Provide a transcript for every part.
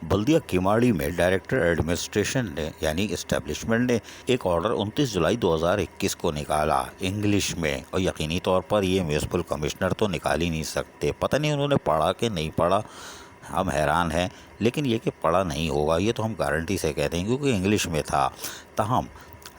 بلدیہ کیماڑی میں director administration نے یعنی اسٹیبلشمنٹ نے ایک آرڈر 29 جولائی 2021 کو نکالا انگلش میں، اور یقینی طور پر یہ میونسپل کمشنر تو نکال ہی نہیں سکتے۔ پتہ نہیں انہوں نے پڑھا کہ نہیں پڑھا، ہم حیران ہیں، لیکن یہ کہ پڑھا نہیں ہوگا یہ تو ہم گارنٹی سے کہتے ہیں کیونکہ انگلش میں تھا۔ تاہم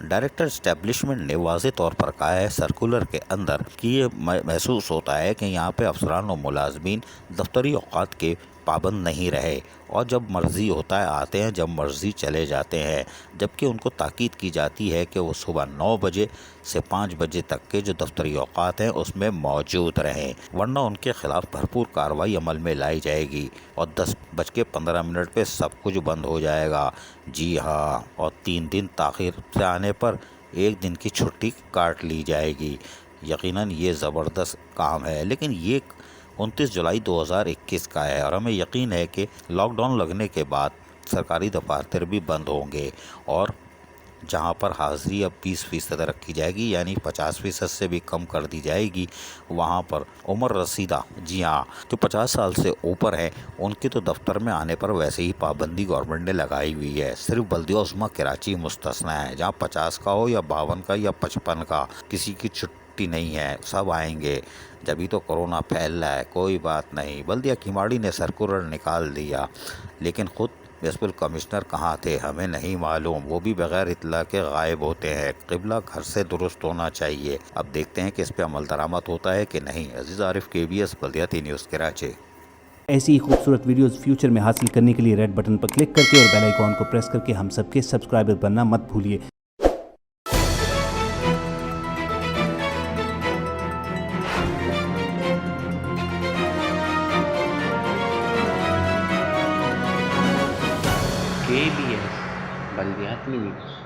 ڈائریکٹر اسٹیبلشمنٹ نے واضح طور پر کہا ہے سرکولر کے اندر کہ یہ محسوس ہوتا ہے کہ یہاں پہ افسران و ملازمین دفتری اوقات کے پابند نہیں رہے، اور جب مرضی ہوتا ہے آتے ہیں، جب مرضی چلے جاتے ہیں، جبکہ ان کو تاکید کی جاتی ہے کہ وہ صبح 9 بجے سے 5 بجے تک کے جو دفتری اوقات ہیں اس میں موجود رہیں، ورنہ ان کے خلاف بھرپور کارروائی عمل میں لائی جائے گی، اور 10:15 پہ سب کچھ بند ہو جائے گا۔ جی ہاں، اور 3 دن تاخیر سے آنے پر 1 دن کی چھٹی کاٹ لی جائے گی۔ یقیناً یہ زبردست کام ہے، لیکن یہ 29 جولائی 2021 کا ہے، اور ہمیں یقین ہے کہ لاک ڈاؤن لگنے کے بعد سرکاری دفاتر بھی بند ہوں گے، اور جہاں پر حاضری اب 20% رکھی جائے گی یعنی 50% سے بھی کم کر دی جائے گی، وہاں پر عمر رسیدہ، جی ہاں، جو 50 سال سے اوپر ہیں ان کے تو دفتر میں آنے پر ویسے ہی پابندی گورنمنٹ نے لگائی ہوئی ہے۔ صرف بلدیہ عظمیٰ کراچی مستثنیٰ ہے، جہاں 50 کا ہو یا 52 کا یا 55 کا، کسی کی چھٹی نہیں ہے، سب آئیں گے۔ جبھی تو کورونا پھیل رہا ہے، کوئی بات نہیں۔ بلدیہ کیماڑی نے سرکولر نکال دیا، لیکن خود میونسپل کمشنر کہاں تھے ہمیں نہیں معلوم، وہ بھی بغیر اطلاع کے غائب ہوتے ہیں۔ قبلہ گھر سے درست ہونا چاہیے، اب دیکھتے ہیں کہ اس پہ عمل درآمد ہوتا ہے کہ نہیں۔ عزیز عارف، KBS بلدیاتی نیوز کراچی۔ ایسی ہی خوبصورت ویڈیوز فیوچر میں حاصل کرنے کے لیے ریڈ بٹن پر کلک کر کے اور بیل آئیکن کو پریس کر کے ہم سب کے سبسکرائبر بننا مت بھولیے۔ KBS بلدیاتی نیوز۔